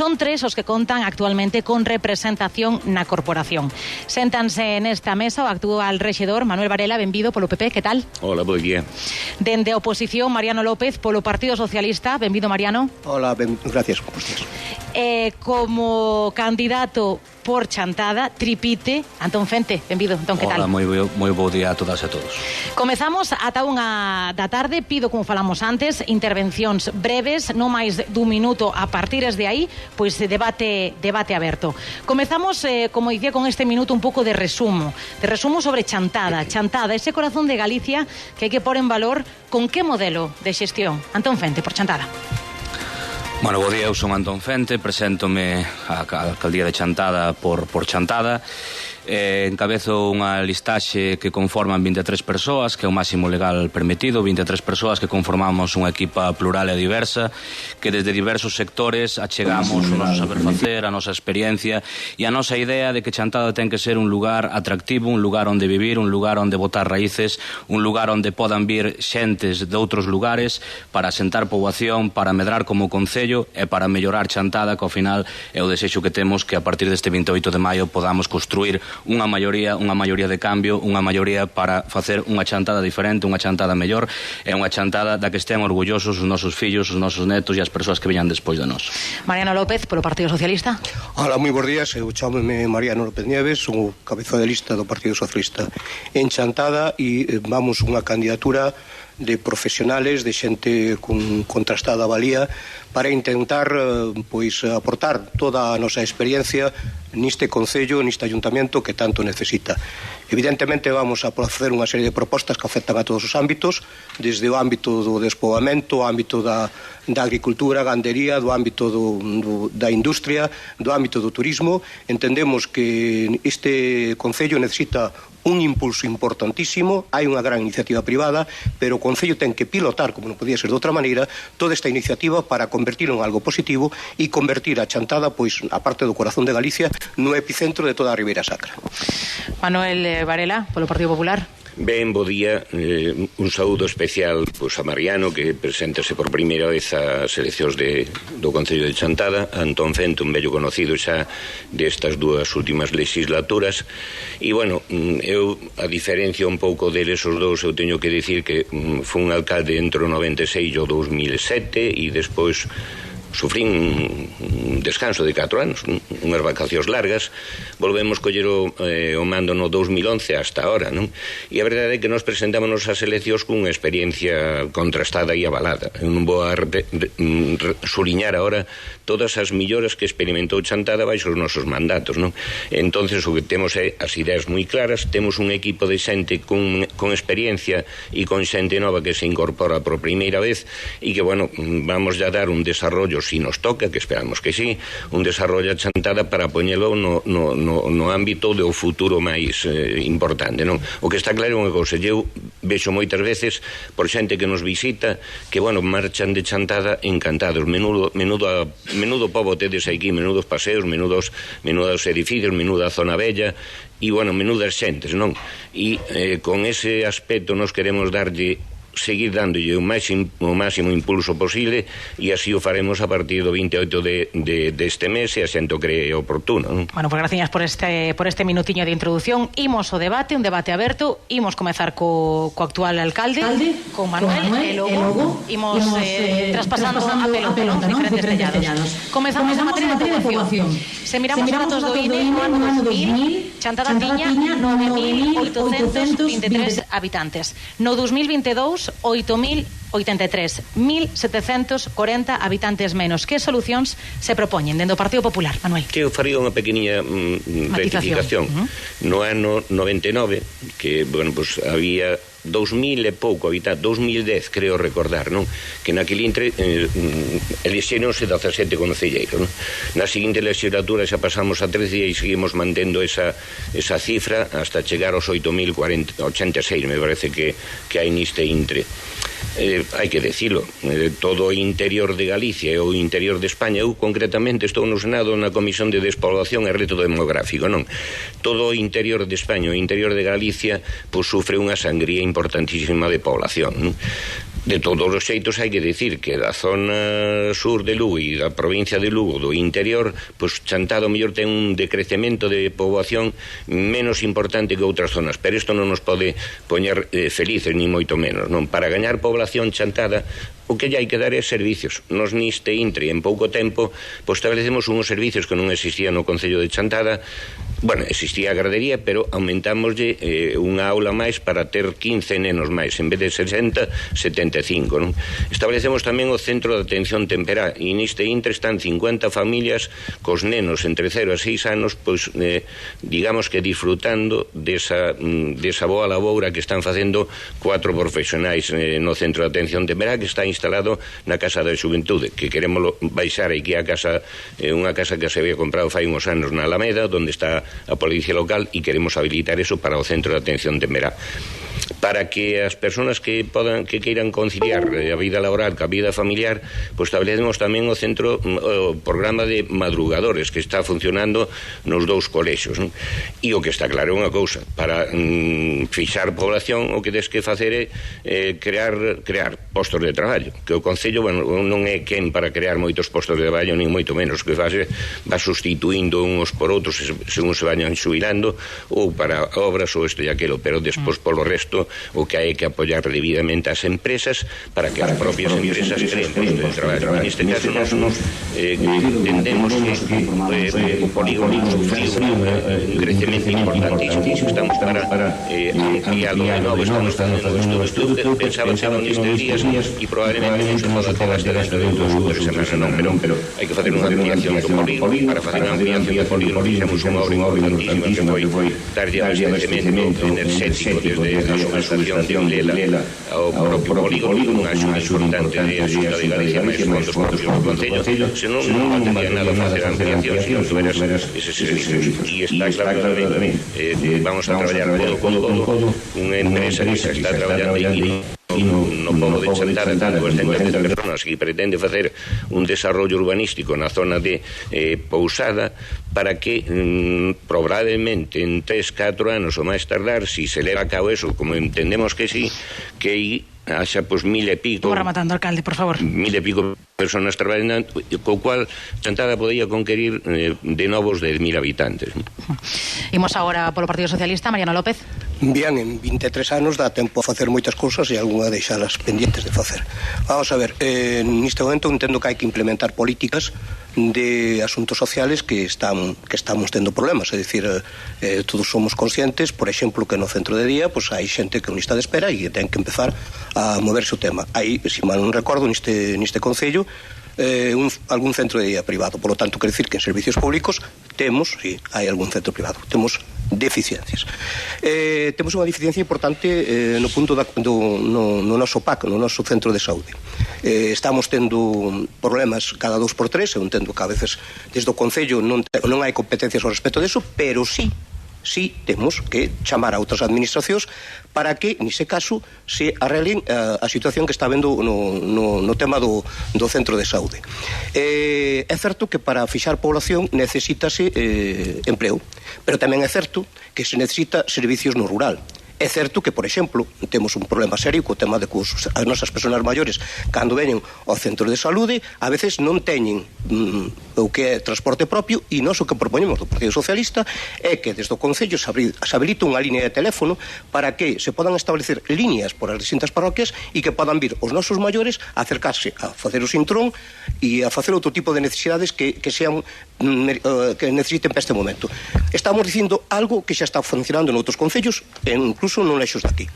Son 3 os que contan actualmente con representación na corporación. Séntanse nesta mesa o actual rexedor Manuel Varela, benvido polo PP, que tal? Hola, bo día. Dende a oposición, Mariano López polo Partido Socialista, benvido Mariano. Hola, gracias. Como candidato por Chantada, tripite, Antón Fente, benvido. Antón, que tal? Hola, moi bo día a todas e a todos. Comezamos ata 1 da tarde, pido, como falamos antes, intervencións breves, non máis dun minuto a partires de aí, pois debate aberto. Comezamos, como dicía, con este minuto un pouco de resumo sobre Chantada. Chantada, ese corazón de Galicia que hai que pôr en valor. Con que modelo de xestión? Antón Fente, por Chantada. Bueno, bo día, eu son Antón Fente, preséntome á alcaldía de Chantada por Chantada. Encabezo unha listaxe que conforman 23 persoas, que é o máximo legal permitido, 23 persoas que conformamos unha equipa plural e diversa, que desde diversos sectores achegamos o noso saber facer, a nosa experiencia e a nosa idea de que Chantada ten que ser un lugar atractivo, un lugar onde vivir, un lugar onde botar raíces, un lugar onde podan vir xentes de outros lugares para asentar poboación, para medrar como concello e para mellorar Chantada, que ao final é o desexo que temos, que a partir deste 28 de maio podamos construir unha maioría de cambio, unha maioría para facer unha Chantada diferente, unha Chantada mellor e unha Chantada da que estén orgullosos os nosos fillos, os nosos netos e as persoas que veñan despois de nós. Mariano López, polo Partido Socialista. Hola, moi bons días, eu chámome Mariano López Nieves, son o cabeza de lista do Partido Socialista en Chantada e vamos unha candidatura de profesionales, de xente con contrastada valía para intentar aportar toda a nosa experiencia neste concello, neste ayuntamiento que tanto necesita. Evidentemente vamos a facer unha serie de propostas que afectan a todos os ámbitos, desde o ámbito do despoboamento, o ámbito da agricultura, gandería, do ámbito da industria, do ámbito do turismo. Entendemos que este concello necesita un impulso importantísimo, hai unha gran iniciativa privada, pero o Concello ten que pilotar, como non podía ser de outra maneira, toda esta iniciativa para convertirlo en algo positivo e convertir a Chantada, pois, a parte do corazón de Galicia, no epicentro de toda a Ribeira Sacra. Manuel Varela, polo Partido Popular. Ben, bo día, un saúdo especial a Mariano, que preséntase por primeira vez ás eleccións do Concello de Chantada, Antón Fente, un vello conocido xa destas dúas últimas legislaturas, e, bueno, eu, a diferencia un pouco deles os dous, eu teño que dicir que fui un alcalde entre o 96 e o 2007, e despois sufrín un descanso de 4 anos, unhas vacacións largas, volvemos coller o mando no 2011 hasta ahora, non? E a verdade é que nos presentámonos ás eleccións cunha experiencia contrastada e avalada. Eu non vou a suliñar agora todas as melloras que experimentou Chantada baixo os nosos mandatos, non? Entonces o que temos é as ideas moi claras, temos un equipo de xente con experiencia e con xente nova que se incorpora por primeira vez e que, bueno, vamos a dar un desarrollo, si nos toca, que esperamos que sí, un desarrollo a Chantada para poñelo no ámbito do futuro máis importante, non? O que está claro é unha cousa, eu vexo moitas veces por xente que nos visita que, bueno, marchan de Chantada encantados, menudo pobo tedes aquí, menudos paseos, menudos edificios, menuda zona bella e, bueno, menudas xentes, non? E con ese aspecto nos queremos darlle seguir dándolle o máximo impulso posible e así o faremos a partir do 28 deste mes e a xente o cree oportuno, non? Bueno, pues gracias por este minutiño de introducción. Imos o debate, un debate aberto. Imos comezar co actual alcalde, con Manuel, e logo imos traspasando a pelota, non? Diferentes tellados. Comezamos a materia de poboación. Se miramos os datos do INE, no ano 2000, Chantada tiña 9.823 habitantes. No 2022, 8.083, 1.740 habitantes menos. Que solucións se propoñen dentro do Partido Popular, Manuel? Que eu faría unha pequeniña rectificación. No ano 99, que, bueno, pues había 2000 e pouco habitantes, 2010 creo recordar, non? Que naquele intre elixéronse 17 concelleiros, non? Na seguinte legislatura xa pasamos a 13 e seguimos mantendo esa cifra hasta chegar aos 8.086, me parece que hai niste intre. Hai que decilo, todo o interior de Galicia e o interior de España, eu concretamente estou no Senado na Comisión de Despoblación e Reto Demográfico, non? Todo o interior de España, o interior de Galicia, pois sufre unha sangría importantísima de población, non? De todos os xeitos hai que dicir que da zona sur de Lugo e da provincia de Lugo do interior, pois Chantada ao mellor ten un decrecemento de poboación menos importante que outras zonas, pero isto non nos pode poñer felices ni moito menos, non? Para gañar población Chantada o que lle hai que dar é servicios. Nos niste intre en pouco tempo pois establecemos unhos servicios que non existían no Concello de Chantada. Bueno, existía a gardería, pero aumentámoslle unha aula máis para ter 15 nenos máis, en vez de 60, 75, non? Establecemos tamén o centro de atención temperá, e niste intre están 50 familias cos nenos entre 0 a 6 anos, pois, digamos que disfrutando desa boa laboura que están facendo 4 profesionais no centro de atención temperá, que está instalado na Casa da Xuventude, que queremos baixar aquí a casa, unha casa que se había comprado fai uns anos na Alameda, onde está a policía local, e queremos habilitar eso para o centro de atención temperá, para que as persoas que queiran conciliar a vida laboral ca vida familiar, pois establecemos tamén o centro, o programa de madrugadores que está funcionando nos 2 colexios, non? E o que está claro é unha cousa: para fixar población o que tens que facer é crear postos de traballo, que o Concello, bueno, non é quen para crear moitos postos de traballo, nin moito menos, que va sustituindo uns por outros según se vayan xubilando, ou para obras ou isto e aquilo, pero despois polo resto o que hai que apoiar debidamente as empresas para que as propias empresas creen postos de traballo. Neste caso nos entendemos que o polígono sufriu un crecemento importantísimo. Estamos para ampliarlo de novo, estamos facendo estudo, pensaba ser nestes días e probablemente non se poda ter hasta dentro de 2 ou 3 semanas, pero hai que facer unha ampliación do polígono. Para facer unha ampliación do polígono fixemos unha obra importantísima que foi darlle abastecemento enerxético desde a subestación de Lela ao propio polígono, unha axuda importante de a Xunta de Galicia, máis fondos propios do Concello, senón non teria nada a facer a ampliación se non tuveras eses servicios. E está claro tamén, vamos a traballar codo unha empresa que se está traballando no pobo de Chantada con 200 personas que pretende facer un desarrollo urbanístico na zona de Pousada, para que probablemente en 3-4 anos ou máis tardar, si se leva a cabo eso, como entendemos que sí, que haxa pues 1000 e pico. Vamos rematando, alcalde, por favor. 1000 e pico personas traballando, co cual Chantada podía conquerir de novos 10.000 habitantes. Imos agora polo Partido Socialista, Mariano López. Bien, en 23 anos dá tempo a facer moitas cousas e algunha deixalas pendientes de facer. Vamos a ver, neste momento entendo que hai que implementar políticas de asuntos sociales que estamos tendo problemas, é dicir, todos somos conscientes, por exemplo, que no centro de día pues hai xente que non está de espera e ten que empezar a moverse o tema. Hai, se mal non recordo, neste Concello algún centro de día privado, por lo tanto, quer dicir que en servicios públicos temos, si hai algún centro privado, temos deficiencias. Temos unha deficiencia importante no punto no noso PAC, no noso centro de saúde. Estamos tendo problemas cada 2x3, eu entendo que a veces desde o Concello non hai competencias ao respecto deso, pero sí temos que chamar a outras administracións para que, nese caso, se arreglen a situación que está vendo no tema do centro de saúde. É certo que para fixar población necesítase empleo, pero tamén é certo que se necesita servicios no rural. É certo que, por exemplo, temos un problema serio co tema de que as nosas persoas maiores, cando veñen ao centro de saúde, a veces non teñen o que é transporte propio, e nós o que propoñemos do Partido Socialista é que desde o Concello se habilite unha línea de teléfono para que se podan establecer líneas por as distintas parroquias e que podan vir os nosos maiores a acercarse a facer o sintrón e a facer outro tipo de necesidades que sean que necesiten para este momento. Estamos dicindo algo que xa está funcionando noutros concellos, incluso non lexos daqui.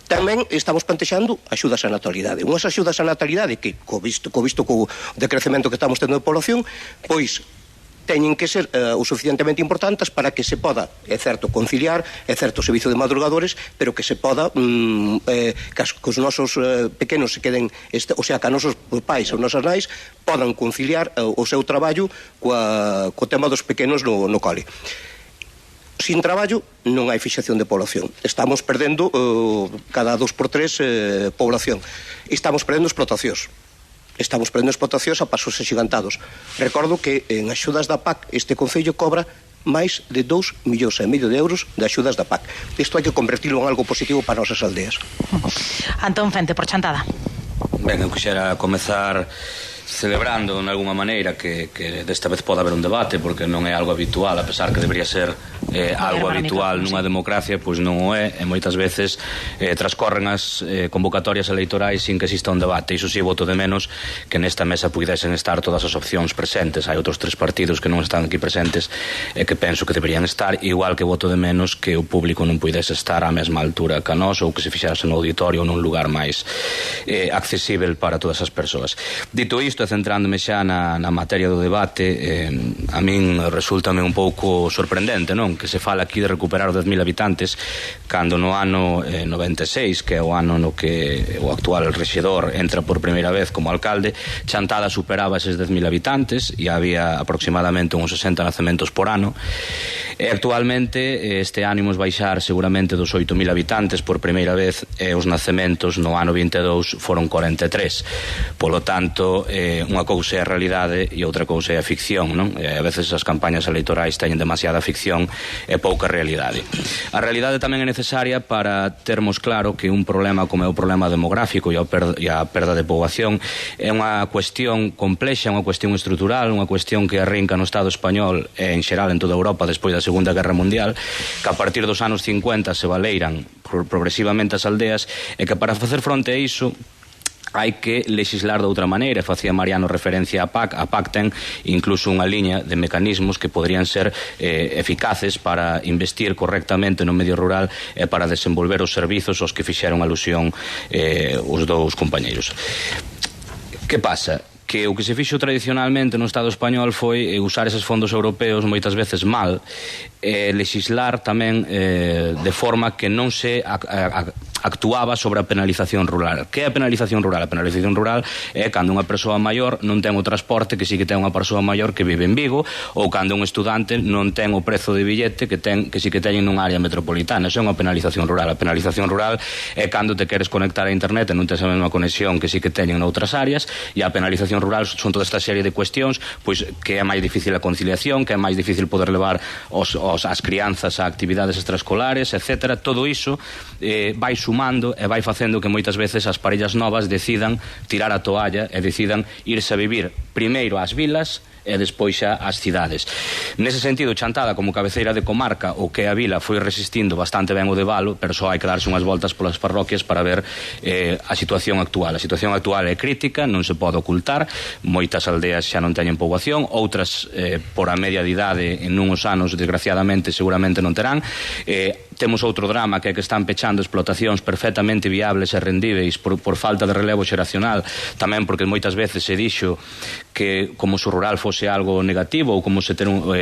Tamén estamos plantexando axudas á natalidade. Unhas axudas á natalidade que, co visto co decrecemento que estamos tendo de población, pois teñen que ser o suficientemente importantes para que se poda, é certo, conciliar, é certo, o servicio de madrugadores, pero que se poda que os nosos pequenos se queden, o sea, que os nosos pais ou nosas nais podan conciliar o seu traballo co tema dos pequenos no cole. Sin traballo non hai fixación de población. Estamos perdendo cada 2x3 población. Estamos perdendo explotacións. A pasos axigantados. Recordo que en axudas da PAC este Concello cobra máis de 2,5 millóns de euros de axudas da PAC. Isto hai que convertirlo en algo positivo para as nosas aldeas. Antón Fente, por Chantada. Ben, eu quixera comezar celebrando en alguma maneira que desta vez pode haber un debate, porque non é algo habitual, a pesar que debería ser algo habitual nunha democracia, pois non o é, e moitas veces transcorren as convocatorias eleitorais sin que exista un debate. Iso si, voto de menos que nesta mesa puidesen estar todas as opcións presentes. Hai outros 3 partidos que non están aquí presentes e que penso que deberían estar, igual que voto de menos que o público non puidese estar á mesma altura que a nós, ou que se fixerase no auditorio ou nun lugar máis accesível para todas as persoas. Dito isto, centrándome xa na materia do debate, a min resultame un pouco sorprendente, non? Que se fala aquí de recuperar os 10.000 habitantes cando no ano 96, que é o ano no que o actual rexedor entra por primeira vez como alcalde, Chantada superaba eses 10.000 habitantes e había aproximadamente uns 60 nacementos por ano, e actualmente este ano imos baixar seguramente dos 8.000 habitantes por primeira vez, e os nacementos no ano 22 foron 43. Polo tanto, unha cousa é a realidade e outra cousa é a ficción, non? A veces as campañas eleitorais teñen demasiada ficción e pouca realidade. A realidade tamén é necesaria para termos claro que un problema como é o problema demográfico e a perda de poboación é unha cuestión complexa, unha cuestión estrutural, unha cuestión que arrinca no Estado español e en xeral en toda Europa despois da Segunda Guerra Mundial, que a partir dos anos 50 se baleiran progresivamente as aldeas, e que para facer fronte a iso hai que legislar de outra maneira. Facía Mariano referencia a PAC. A PAC ten incluso unha liña de mecanismos que podrían ser eficaces para investir correctamente no medio rural e para desenvolver os servizos aos que fixeron alusión os dous compañeiros. Que pasa? Que o que se fixo tradicionalmente no Estado español foi usar eses fondos europeos moitas veces mal, legislar tamén de forma que non se actuaba sobre a penalización rural. Que é a penalización rural? A penalización rural é cando unha persoa maior non ten o transporte que si que ten unha persoa maior que vive en Vigo, ou cando un estudante non ten o prezo de billete que si que teñen nunha área metropolitana. Eso é unha penalización rural. A penalización rural é cando te queres conectar a internet e non tes a mesma conexión que si que teñen noutras áreas, e a penalización rural son toda esta serie de cuestións pois que é máis difícil a conciliación, que é máis difícil poder levar as crianzas a actividades extraescolares, etc. Todo iso vai sumando e vai facendo que moitas veces as parellas novas decidan tirar a toalla e decidan irse a vivir primeiro ás vilas e despois xa ás cidades. Nese sentido, Chantada, como cabeceira de comarca, o que a vila foi resistindo bastante ben o de Valo, pero só hai que darse unhas voltas polas parroquias para ver a situación actual. A situación actual é crítica, non se pode ocultar. Moitas aldeas xa non teñen poboación, outras por a media de idade en uns anos, desgraciadamente, seguramente non terán. Temos outro drama, que é que están pechando explotacións perfectamente viables e rendíveis por falta de relevo xeracional, tamén porque moitas veces se dixo que como se o rural fose algo negativo, ou como se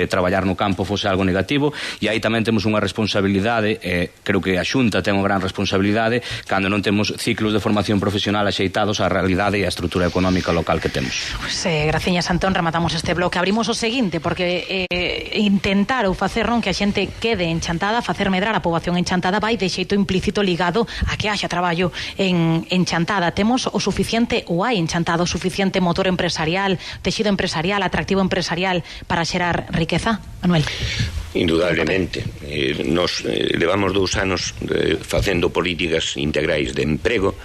traballar no campo fose algo negativo, e aí tamén temos unha responsabilidade, creo que a Xunta ten unha gran responsabilidade cando non temos ciclos de formación profesional axeitados á realidade e á estrutura económica local que temos. Graciñas, Antón, rematamos este bloque. Abrimos o seguinte, porque intentar ou facer que a xente quede en Chantada, facer medrar a poboación en Chantada, vai de xeito implícito ligado a que haxa traballo en Chantada. Temos o suficiente, ou hai en Chantada o suficiente motor empresarial, texido empresarial, atractivo empresarial para xerar riqueza? Manuel. Indudablemente. Nos levamos 2 anos facendo políticas integrais de emprego.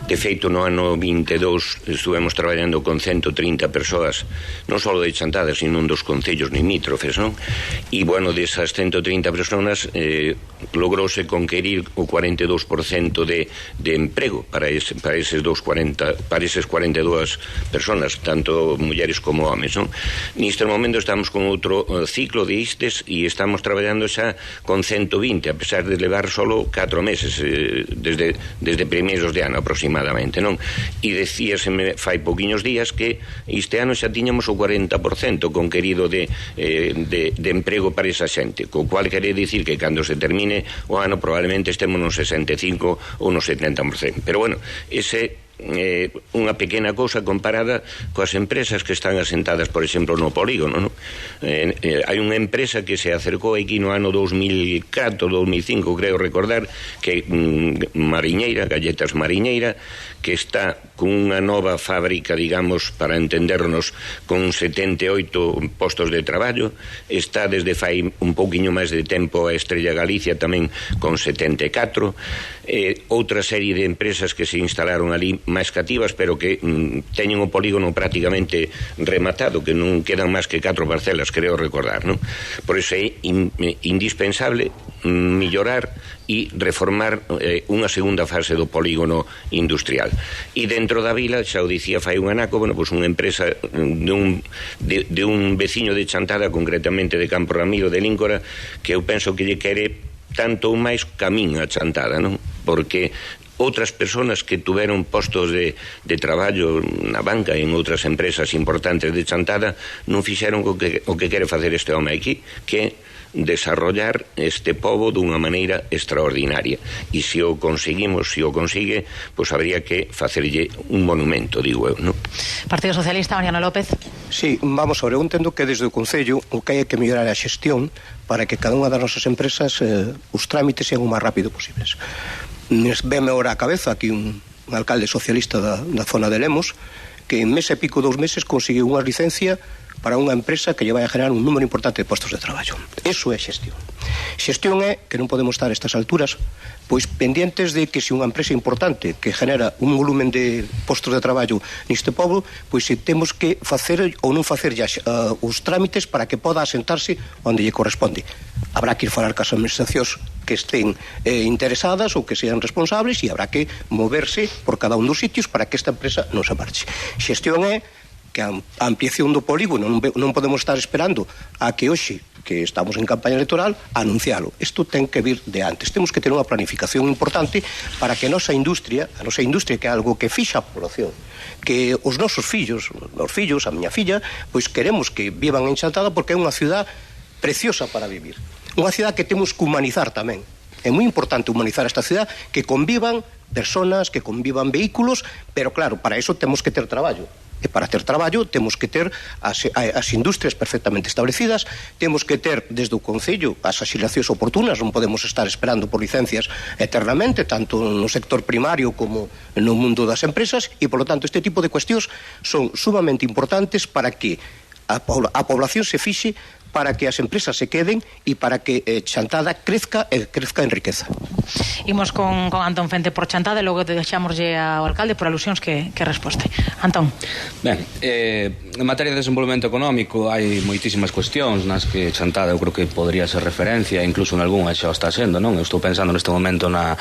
De feito, no ano 22 estuvemos traballando con 130 persoas, non só de Chantada, sino dos concellos limítrofes, non? E, bueno, desas 130 personas logróse conquerir o 42% de emprego para eses 42 personas, tanto mulleres como homes, non? Neste momento estamos con outro ciclo de ISTES e estamos traballando xa con 120, a pesar de levar solo 4 meses desde primeiros de ano aproximadamente, non? E decíaseme fai pouquiños días que este ano xa tiñamos o 40% conquerido de emprego para esa xente, co cual quere dicir que cando se termine o ano probablemente estemos no 65 ou no 70%. Pero bueno, ese unha pequena cousa comparada coas empresas que están asentadas, por exemplo, no polígono, non? Hai unha empresa que se acercou aquí no ano 2004, 2005, creo recordar, que Mariñeira, Galletas Mariñeira, que está con unha nova fábrica, digamos, para entendernos, con 78 postos de traballo. Está desde fai un pouquiño máis de tempo a Estrella Galicia tamén con 74. Outra serie de empresas que se instalaron ali máis cativas, pero que teñen o polígono prácticamente rematado, que non quedan máis que 4 parcelas, creo recordar, non? Por iso é indispensable mellorar e reformar unha segunda fase do polígono industrial. E dentro da vila, xa o dicía fai un anaco, bueno, pois unha empresa de un veciño de Chantada, concretamente de Campo Ramiro de Líncora, que eu penso que lle quere tanto ou máis camín a Chantada, non? Porque outras persoas que tuveron postos de traballo na banca e en outras empresas importantes de Chantada non fixeron o que quere facer este home aquí, que é desarrollar este pobo dunha maneira extraordinaria. E se o conseguimos, se o consigue, pois habría que facerlle un monumento, digo eu, non? Partido Socialista, Mariano López. Sí, vamos a ver, eu entendo que desde o Concello o que hai que mellorar a xestión para que cada unha das nosas empresas os trámites sean o máis rápido posibles. Veme ahora a cabeza aquí un alcalde socialista da zona de Lemos que en mes e pico, 2 meses, conseguiu unha licencia para unha empresa que lle vai a generar un número importante de postos de traballo. Eso é xestión. Xestión é que non podemos estar a estas alturas pois pendientes de que se unha empresa importante que genera un volumen de postos de traballo neste pobo, pois se temos que facer ou non facer ya os trámites para que poda asentarse onde lle corresponde. Habrá que ir falar cas administracións que estén interesadas ou que sean responsables e habrá que moverse por cada un dos sitios para que esta empresa non se marche. Xestión é que a ampliación do polígono non podemos estar esperando a que hoxe, que estamos en campaña electoral, anuncialo. Isto ten que vir de antes. Temos que ter unha planificación importante para que a nosa industria que é algo que fixa a población, que os nosos fillos, a miña filla, pois queremos que vivan en Chantada porque é unha ciudad preciosa para vivir. Unha ciudad que temos que humanizar tamén. É moi importante humanizar esta ciudad, que convivan personas, que convivan vehículos, pero claro, para eso temos que ter traballo. E para ter traballo temos que ter as industrias perfectamente establecidas, temos que ter desde o Concello as asilacións oportunas, non podemos estar esperando por licencias eternamente, tanto no sector primario como no mundo das empresas, e, por lo tanto, este tipo de cuestións son sumamente importantes para que a población se fixe, para que as empresas se queden e para que Chantada crezca en riqueza. Imos con Antón Fente por Chantada e logo deixámoslle ao alcalde por alusións que resposte. Antón. Ben, en materia de desenvolvemento económico hai moitísimas cuestións nas que Chantada eu creo que podría ser referencia, incluso en algunha xa o está sendo, non? Eu estou pensando neste momento na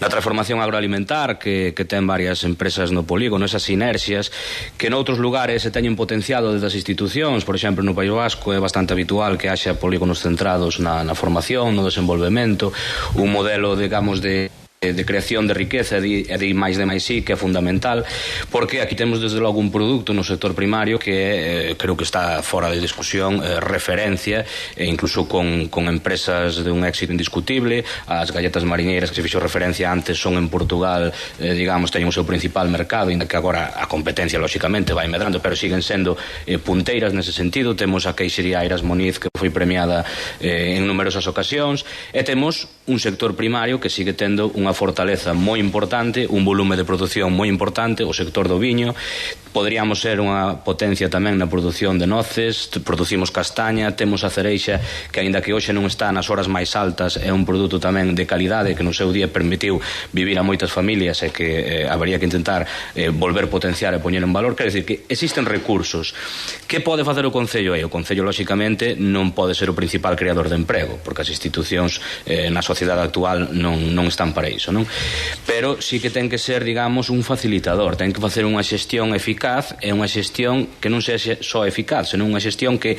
transformación agroalimentar que ten varias empresas no polígono, esas sinerxias que noutros lugares se teñen potenciado desde as institucións, por exemplo no País Vasco é bastante habitual que haxa polígonos centrados na formación, no desenvolvemento, un modelo, digamos, de creación de riqueza e de máis I, que é fundamental, porque aquí temos desde logo un produto no sector primario que creo que está fora de discusión, referencia, e incluso con empresas de un éxito indiscutible. As galletas mariñeiras que se fixo referencia antes son en Portugal, digamos, teñen o seu principal mercado, inda que agora a competencia lóxicamente vai medrando, pero siguen sendo punteiras nese sentido. Temos a queixería Airas Moniz, que foi premiada en numerosas ocasións, e temos un sector primario que sigue tendo unha fortaleza moi importante, un volume de produción moi importante, o sector do viño. Poderíamos ser unha potencia tamén na produción de noces, producimos castaña, temos a cereixa, que aínda que hoxe non está nas horas máis altas, é un produto tamén de calidade que no seu día permitiu vivir a moitas familias e que habería que intentar volver potenciar e poñer en valor. Quer dizer que existen recursos. Que pode facer o Concello? O Concello, lóxicamente, non pode ser o principal creador de emprego, porque as institucións na sociedade actual non están para iso, non? Pero sí que ten que ser, digamos, un facilitador, ten que facer unha xestión eficaz, e unha xestión que non sexa só eficaz, senón unha xestión que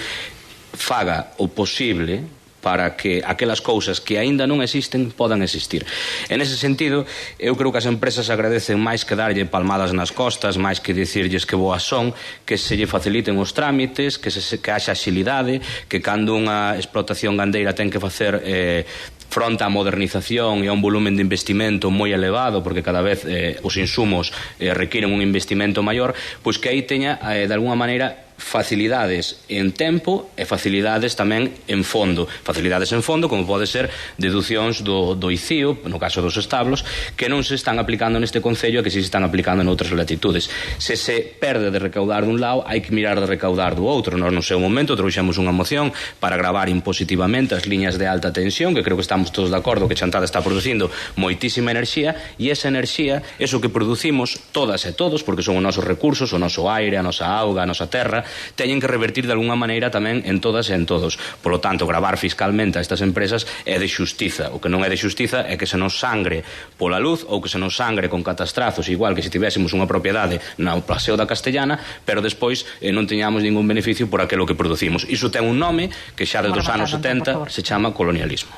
faga o posible para que aquelas cousas que aínda non existen podan existir. En ese sentido, eu creo que as empresas agradecen máis que darlle palmadas nas costas, máis que dicirlles que boas son, que se lle faciliten os trámites, que haxa axilidade, que cando unha explotación gandeira ten que facer fronte á modernización e a un volumen de investimento moi elevado, porque cada vez os insumos requiren un investimento maior, pois que aí teña, de alguna maneira, facilidades en tempo e facilidades tamén en fondo. Facilidades en fondo, como pode ser deducións do ICIO, no caso dos establos, que non se están aplicando neste concello e que se están aplicando en outras latitudes. Se perde de recaudar dun lado, hai que mirar de recaudar do outro. Nós no seu momento trouxemos unha moción para gravar impositivamente as liñas de alta tensión, que creo que estamos todos de acordo que Chantada está producindo moitísima enerxía, e esa enerxía, eso que producimos todas e todos, porque son os nosos recursos, o noso aire, a nosa auga, a nosa terra, teñen que revertir de alguna maneira tamén en todas e en todos. Por lo tanto, gravar fiscalmente a estas empresas é de xustiza. O que non é de xustiza é que se nos sangre pola luz ou que se nos sangre con catastrazos, igual que se tivésemos unha propiedade no Paseo da Castellana, pero despois non teñamos ningún beneficio por aquilo que producimos. Iso ten un nome que xa desde os anos 70 se chama colonialismo.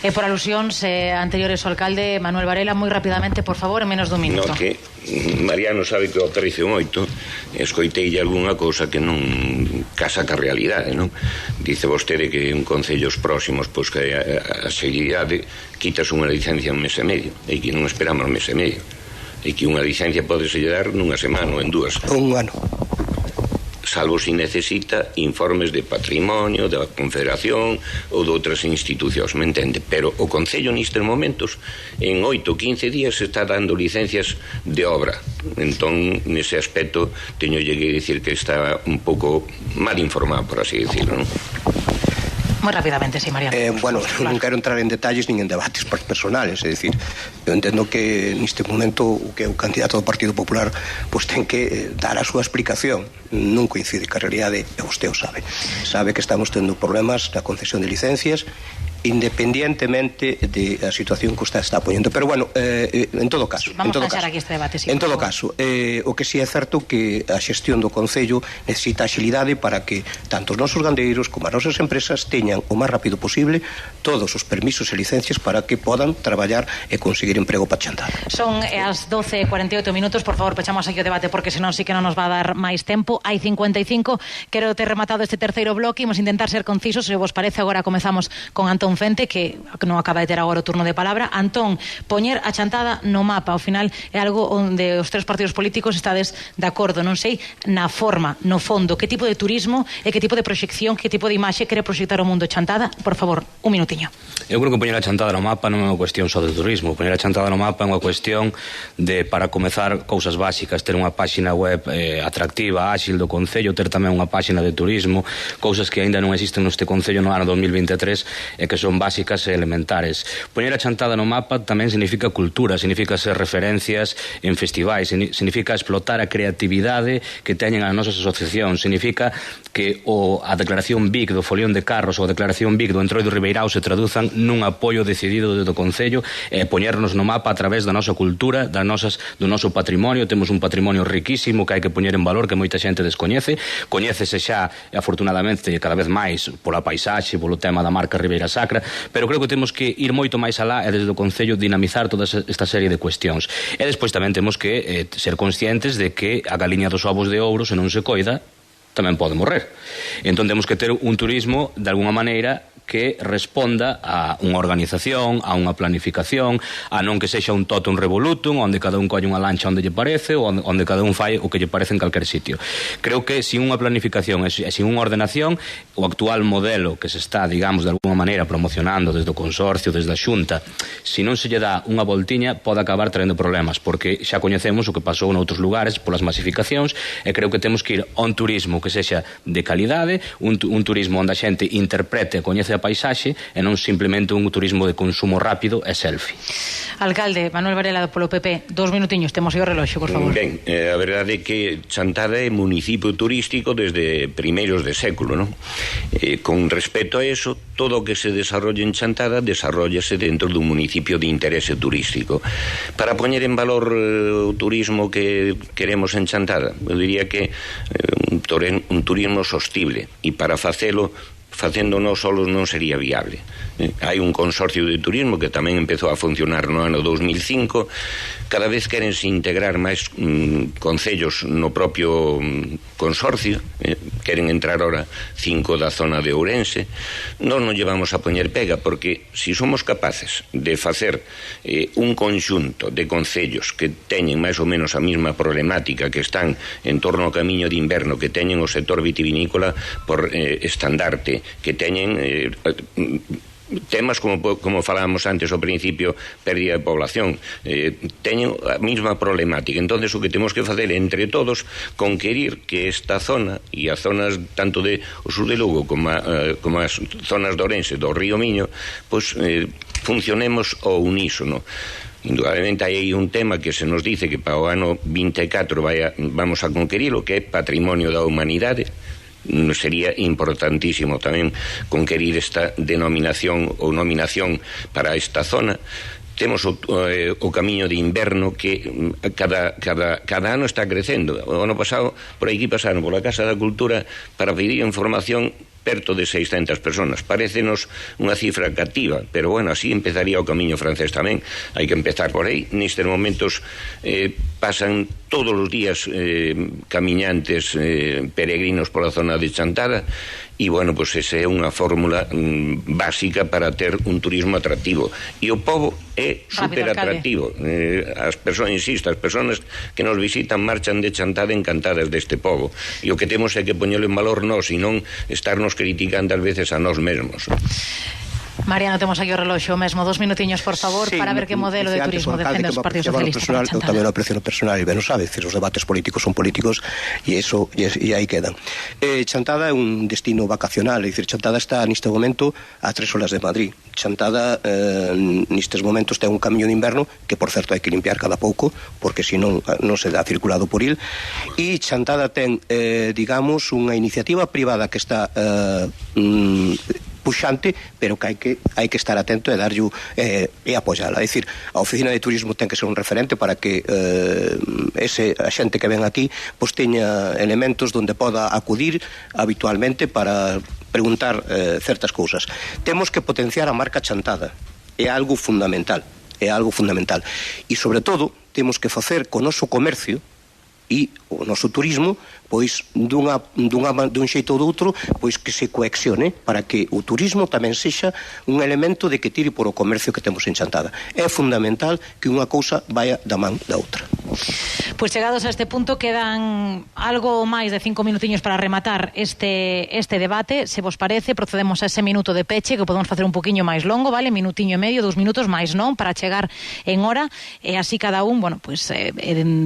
E por alusións anteriores ao alcalde Manuel Varela, moi rapidamente, por favor, en menos dun minuto. No, que Mariano sabe que o aprecio moito, escoiteille algunha cousa que non casa ca realidade, non? Dice vostede que en concellos próximos, pois que a seguridade quitas unha licencia un mes e medio, e que non esperamos un mes e medio, e que unha licencia pode se dar nunha semana ou en dúas. Un ano. Salvo si necesita informes de patrimonio, da Confederación ou de outras institucións, me entende? Pero o Concello nestes momentos, en 8 ou 15 días, está dando licencias de obra. Entón, nese aspecto, teño que dicir que está un pouco mal informado, por así decirlo, non? Moi rapidamente, sí, Mariano. Bueno, non quero entrar en detalles nin en debates personales, é dicir, eu entendo que neste momento o que é o candidato do Partido Popular pois ten que dar a súa explicación. Non coincide ca realidade, e vostede o sabe. Sabe que estamos tendo problemas na concesión de licencias independientemente de a situación que usted está poñendo. Pero bueno, en todo caso, vamos a deixar aquí este debate, sí, en todo caso, o que si é certo que a xestión do Concello necesita axilidade para que tanto os nosos gandeiros como as nosas empresas teñan o máis rápido posible todos os permisos e licencias para que podan traballar e conseguir emprego para Chantada. Son as 12:48 minutos, por favor, pechamos aquí o debate porque senón sí que non nos va a dar máis tempo. Hai 55, quero ter rematado este terceiro bloque, imos intentar ser concisos, se vos parece. Agora comezamos con Antón Fente, que non acaba de ter agora o turno de palabra. Antón, poñer a Chantada no mapa, ao final é algo onde os tres partidos políticos estades de acordo, non sei, na forma, no fondo, que tipo de turismo e que tipo de proxección, que tipo de imaxe quere proxectar o mundo Chantada. Por favor, un minutiño. Eu creo que poñer a Chantada no mapa non é unha cuestión só de turismo. Poñer a Chantada no mapa é unha cuestión de, para comezar, cousas básicas, ter unha páxina web atractiva, áxil do Concello, ter tamén unha páxina de turismo, cousas que aínda non existen neste Concello no ano 2023 e que son básicas e elementares. Poñer a Chantada no mapa tamén significa cultura, significa ser referencias en festivais, significa explotar a creatividade que teñen as nosas asociacións, significa que a declaración BIC do folión de carros ou a declaración BIC do Entroido Ribeirao se traduzan nun apoio decidido do Concello e poñernos no mapa a través da nosa cultura, do noso patrimonio. Temos un patrimonio riquísimo que hai que poñer en valor, que moita xente descoñece. Coñécese xa, afortunadamente, cada vez máis pola paisaxe, polo tema da marca Ribeira Sacra, pero creo que temos que ir moito máis alá e desde o Concello dinamizar toda esta serie de cuestións. E despois tamén temos que ser conscientes de que a galiña dos ovos de ouro, se non se coida, tamén pode morrer. Entón temos que ter un turismo de alguna maneira que responda a unha organización, a unha planificación, a non que sexa un totum revolutum, onde cada un colle unha lancha onde lle parece, ou onde cada un fai o que lle parece en calquer sitio. Creo que sin unha planificación e sin unha ordenación, o actual modelo que se está, digamos, de alguna maneira promocionando desde o Consorcio, desde a Xunta, se non se lle dá unha voltiña, pode acabar traendo problemas, porque xa coñecemos o que pasou noutros lugares polas masificacións, e creo que temos que ir a un turismo que sexa de calidade, un turismo onde a xente interprete e coñece a paisaxe e non simplemente un turismo de consumo rápido e selfie. Alcalde Manuel Varela polo PP, 2 minutiños, temos aí o reloxo, por favor. Ben, a verdade é que Chantada é municipio turístico desde primeiros de século, non? Con respecto a eso, todo o que se desarrolla en Chantada desarrollase dentro dun municipio de interese turístico. Para poñer en valor o turismo que queremos en Chantada, eu diría que un turismo sostible, e para facéndonos solos non sería viable. Hai un consorcio de turismo que tamén empezou a funcionar no ano 2005. Cada vez querense integrar máis concellos no propio consorcio, queren entrar ahora 5 da zona de Ourense. Non nos llevamos a poñer pega, porque se somos capaces de facer un conxunto de concellos que teñen máis ou menos a mesma problemática, que están en torno ao camiño de inverno, que teñen o sector vitivinícola por estandarte, que teñen temas como falábamos antes ao principio, pérdida de población, teñen a mesma problemática. Entonces o que temos que facer entre todos conquerir que esta zona e as zonas tanto de o sur de Lugo como as zonas de Ourense, do Río Miño, pois funcionemos ao unísono. Indudablemente hai un tema que se nos dice que para o ano 24 vamos a conquerilo, que é patrimonio da humanidade. Sería importantísimo tamén conquerir esta denominación ou nominación para esta zona. Temos o camiño de inverno que cada ano está crecendo. O ano pasado por aquí pasaron pola Casa da Cultura para pedir información perto de 600 personas. Parécenos unha cifra cativa, pero bueno, así empezaría o camiño francés tamén. Hai que empezar por aí. Nestes momentos pasan todos os días camiñantes peregrinos pola zona de Chantada, e bueno, pois esa é unha fórmula básica para ter un turismo atractivo. E o pobo é super atractivo. As persoas, insisto, as persoas que nos visitan marchan de Chantada encantadas deste pobo. E o que temos é que poñelo en valor nós e non estarnos criticando ás veces a nós mesmos. Mariano, temos aquí o reloxo mesmo, 2 minutiños, por favor, sí, para ver que modelo de turismo defende os partidos socialistas. Eu tamén o aprecio no personal e ben o sabe, os debates políticos son políticos e aí quedan. Chantada é un destino vacacional, é dicir, Chantada está neste momento a 3 horas de Madrid. Chantada nestes momentos ten un camiño de inverno que, por certo, hai que limpiar cada pouco, porque senón non se dá circulado por il. E Chantada ten, digamos, unha iniciativa privada que está puxante, pero que hai que estar atento e darlle e apoiala. É dicir, a Oficina de Turismo ten que ser un referente para que a xente que ven aquí pois teña elementos donde poda acudir habitualmente para preguntar certas cousas. Temos que potenciar a marca Chantada. É algo fundamental. E sobre todo temos que facer co noso comercio e o noso turismo pois dun xeito ou doutro pois que se coexione para que o turismo tamén sexa un elemento de que tire por o comercio que temos en Chantada. É fundamental que unha cousa vaya da man da outra. Pois chegados a este punto quedan algo máis de 5 minutiños para rematar este debate. Se vos parece, procedemos a ese minuto de peche que podemos facer un poquinho máis longo, vale? Minutiño e medio, 2 minutos máis non, para chegar en hora e así cada un, bueno, pois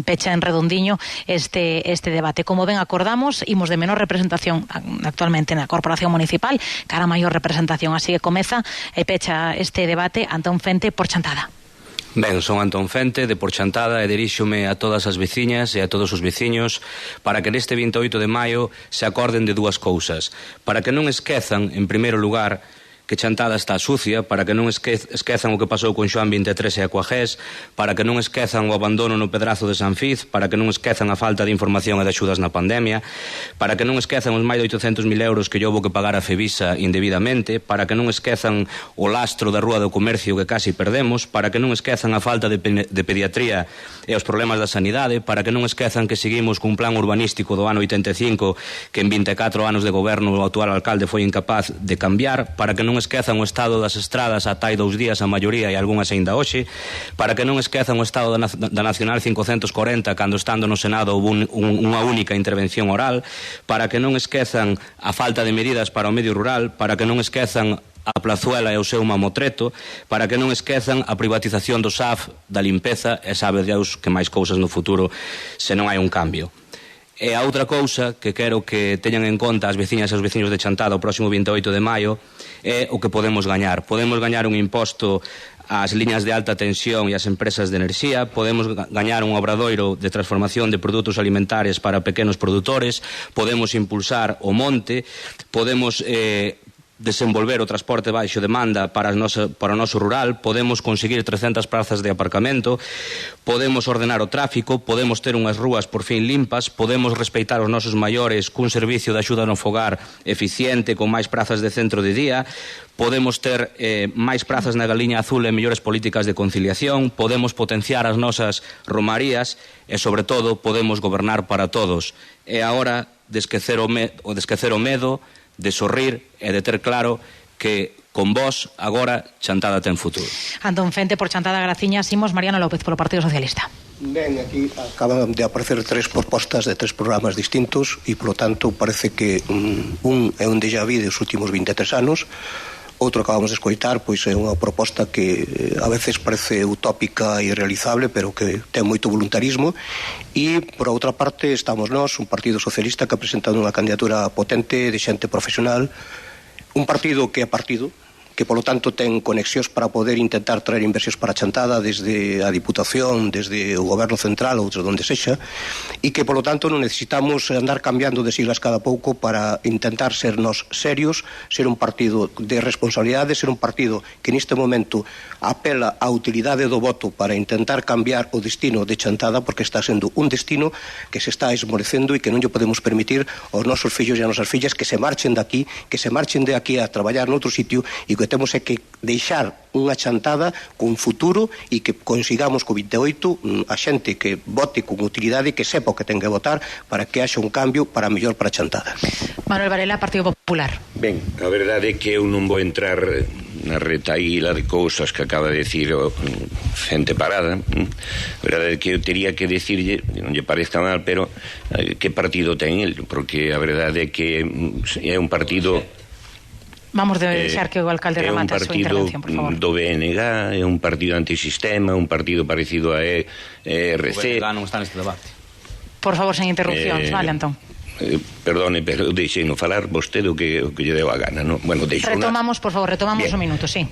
pecha en redondiño este debate. Como ben acordamos, imos de menor representación actualmente na Corporación Municipal cara a maior representación, así que comeza e pecha este debate Antón Fente por Chantada. Ben, son Antón Fente de por Chantada e diríxome a todas as veciñas e a todos os veciños para que neste 28 de maio se acorden de 2 cousas, para que non esquezan, en primeiro lugar, que Chantada está sucia, para que non esquezan o que pasou con Xoán 23 e Aquagés, para que non esquezan o abandono no Pedrazo de San Fiz, para que non esquezan a falta de información e de axudas na pandemia, para que non esquezan os máis de 800.000 euros que lle houbo que pagar a Fevisa indebidamente, para que non esquezan o lastro da Rúa do Comercio que casi perdemos, para que non esquezan a falta de pediatría e os problemas da sanidade, para que non esquezan que seguimos cun plan urbanístico do ano 85 que en 24 anos de goberno o actual alcalde foi incapaz de cambiar, para que non esquezan o estado das estradas ata hai 2 días a maioría e algunhas aínda hoxe, para que non esquezan o estado da Nacional 540 cando estando no Senado houve unha única intervención oral, para que non esquezan a falta de medidas para o medio rural, para que non esquezan a Plazuela e o seu mamotreto, para que non esquezan a privatización do SAF, da limpeza, e sabe Deus que máis cousas no futuro se non hai un cambio. E a outra cousa que quero que teñan en conta as veciñas e os veciños de Chantada o próximo 28 de maio é o que podemos gañar. Podemos gañar un imposto ás liñas de alta tensión e ás empresas de enerxía, podemos gañar un obradoiro de transformación de produtos alimentares para pequenos produtores, podemos impulsar o monte, podemos desenvolver o transporte baixo demanda para o noso rural, podemos conseguir 300 prazas de aparcamento, podemos ordenar o tráfico, podemos ter unhas rúas por fin limpas, podemos respeitar os nosos maiores cun servicio de axuda no fogar eficiente, con máis prazas de centro de día, podemos ter máis prazas na Galiña Azul e mellores políticas de conciliación, podemos potenciar as nosas romarías e, sobre todo, podemos gobernar para todos. E agora de esquecer o medo, de sorrir e de ter claro que con vos agora Chantada ten futuro. Antón Fente por Chantada, graciñas. Imos Mariano López polo Partido Socialista. Ben, aquí acaban de aparecer 3 propostas de 3 programas distintos e, polo tanto, parece que un é un déjà vu dos últimos 23 anos, outro acabamos de escoitar, pois é unha proposta que a veces parece utópica e irrealizable, pero que ten moito voluntarismo. E, por outra parte, estamos nós, un partido socialista que ha presentado unha candidatura potente de xente profesional, un partido que é partido, que polo tanto ten conexións para poder intentar traer inversións para Chantada desde a Diputación, desde o Goberno Central ou desde onde sexa, e que polo tanto non necesitamos andar cambiando de siglas cada pouco para intentar ser nos serios, ser un partido de responsabilidade, ser un partido que neste momento apela á utilidade do voto para intentar cambiar o destino de Chantada, porque está sendo un destino que se está esmorecendo e que non lle podemos permitir aos nosos fillos e as nosas fillas que se marchen de aquí, que se marchen de aquí a traballar noutro sitio, e que temos é que deixar unha Chantada con futuro e que consigamos co 28 a xente que vote con utilidade e que sepa o que ten que votar para que haxa un cambio para mellor para Chantada. Manuel Varela, Partido Popular. Ben, a verdade é que eu non vou entrar na retaíla de cousas que acaba de decir Fente Parada. A verdade é que eu teria que decirlle, non lle parezca mal, pero que partido ten el, porque a verdade é que é un partido... Vamos de deixar que o alcalde remate a súa intervención, por favor. É un partido do BNG, é un partido antisistema, un partido parecido a ERC. O BNG non está neste debate. Por favor, sen interrupcións, vale, Antón. Perdone, pero deixei no falar vostede o que lle deu a gana, non? Bueno, retomamos, por favor, retomamos un minuto, sí.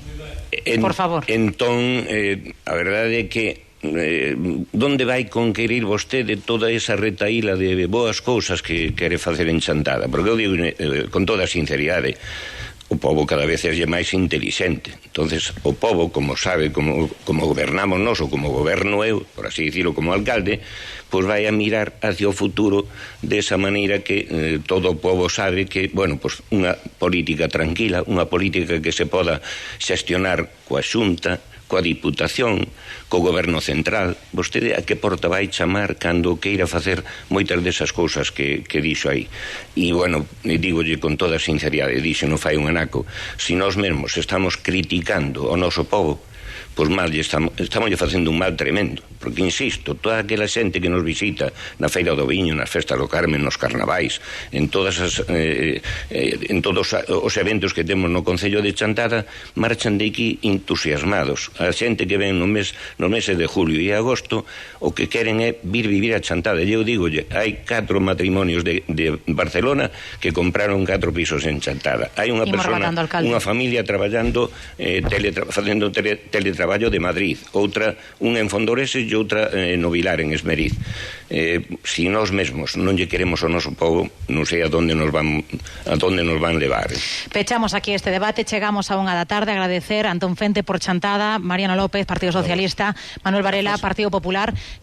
Por favor. Entón, a verdade é que donde vai conquerir vostede toda esa retaíla de boas cousas que quere facer en Chantada? Porque eu digo con toda sinceridade, o povo cada vez é máis intelixente. Entonces, o povo, como sabe, como gobernamos nós, ou como goberno eu, por así dicirlo, como alcalde, pois vai a mirar hacia o futuro desa maneira que todo o povo sabe que, bueno, pois unha política tranquila, unha política que se poda xestionar coa Xunta, coa Diputación, co Goberno Central. Vostede a que porta vai chamar cando queira facer moitas desas cousas que dixo aí. E, bueno, dígolle con toda sinceridade, dixo non fai un anaco, se nós mesmos estamos criticando o noso povo, pois mal estamos facendo un mal tremendo, porque insisto, toda aquela xente que nos visita na Feira do Viño, nas festas do Carmen, nos carnavais, en todos os eventos que temos no Concello de Chantada, marchan de aquí entusiasmados. A xente que ven nos meses de julio e agosto, o que queren é vir vivir a Chantada. E eu digolle, hai 4 matrimonios de Barcelona que compraron 4 pisos en Chantada. Hai unha persona, unha familia traballando, facendo teletraballo de Madrid, outra unha en Fondoreses e outra no Vilar, en Esmeriz. Se nós mesmos non lle queremos ao noso povo, non sei a donde nos van levar. Pechamos aquí este debate, chegamos a 1 da tarde. Agradecer a Antón Fente por Chantada, Mariano López, Partido Socialista, Manuel Varela, Partido Popular.